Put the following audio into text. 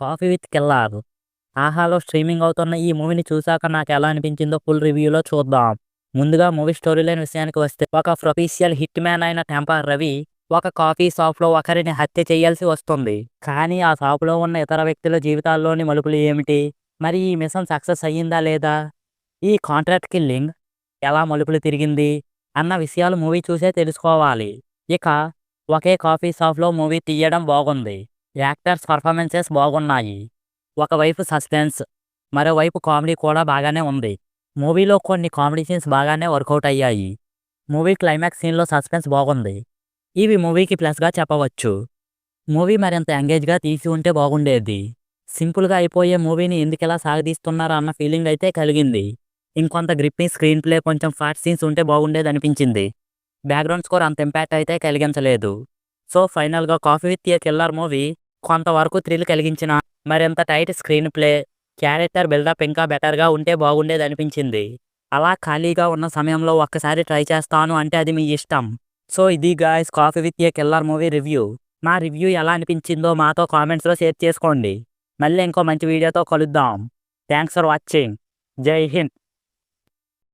'Coffee with killer' ఆహాలో streaming అవుతున్న ఈ మూవీని చూసాక నాకెలా అనిపించిందో ఫుల్ రివ్యూలో చూద్దాం. ముందుగా మూవీ స్టోరీ లైన్ విషయానికి వస్తే, ఒక ప్రొఫెషనల్ హిట్ మ్యాన్ అయిన టెంపర్ రవి ఒక కాఫీ షాప్‌లో ఒకరిని హత్య చేయాల్సి వస్తుంది. కానీ ఆ షాపులో ఉన్న ఇతర వ్యక్తుల జీవితాల్లోని మలుపులు ఏమిటి? మరి ఈ మిషన్ సక్సెస్ అయ్యిందా లేదా? ఈ కాంట్రాక్ట్ కిల్లింగ్ ఎలా మలుపులు తిరిగింది? అన్న విషయాలు మూవీ చూసే తెలుసుకోవాలి. ఇక ఒకే కాఫీ షాప్‌లో మూవీ తీయడం బాగుంది. యాక్టర్స్ పర్ఫార్మెన్సెస్ బాగున్నాయి. ఒకవైపు సస్పెన్స్, మరోవైపు కామెడీ కూడా బాగానే ఉంది. మూవీలో కొన్ని కామెడీ సీన్స్ బాగానే వర్కౌట్ అయ్యాయి. మూవీ క్లైమాక్స్ సీన్‌లో సస్పెన్స్ బాగుంది. ఇవి మూవీకి ప్లస్‌గా చెప్పవచ్చు. మూవీ మరింత ఎంగేజ్‌గా తీసి ఉంటే బాగుండేది. సింపుల్‌గా అయిపోయే మూవీని ఎందుకిలా సాగదీస్తున్నారా అన్న ఫీలింగ్ అయితే కలిగింది. ఇంకొంత గ్రిప్పింగ్ స్క్రీన్ ప్లే, కొంచెం ఫైట్ సీన్స్ ఉంటే బాగుండేదనిపించింది. బ్యాక్‌గ్రౌండ్ స్కోర్ అంత ఇంపాక్ట్ అయితే కలిగించలేదు. సో ఫైనల్‌గా 'Coffee with a Killer' movie కొంతవరకు థ్రిల్ కలిగించినా, మరింత tight screenplay, character buildup ఇంకా బెటర్‌గా ఉంటే బాగుండేదనిపించింది. అలా ఖాళీగా ఉన్న సమయంలో ఒక్కసారి ట్రై చేస్తాను అంటే అది మీ ఇష్టం. సో ఇది guys 'coffee with a Killer' movie review. నా రివ్యూ ఎలా అనిపించిందో మాతో కామెంట్స్‌లో షేర్ చేసుకోండి. మళ్ళీ ఇంకో మంచి వీడియోతో కలుద్దాం. Thanks for watching. జై హింద్.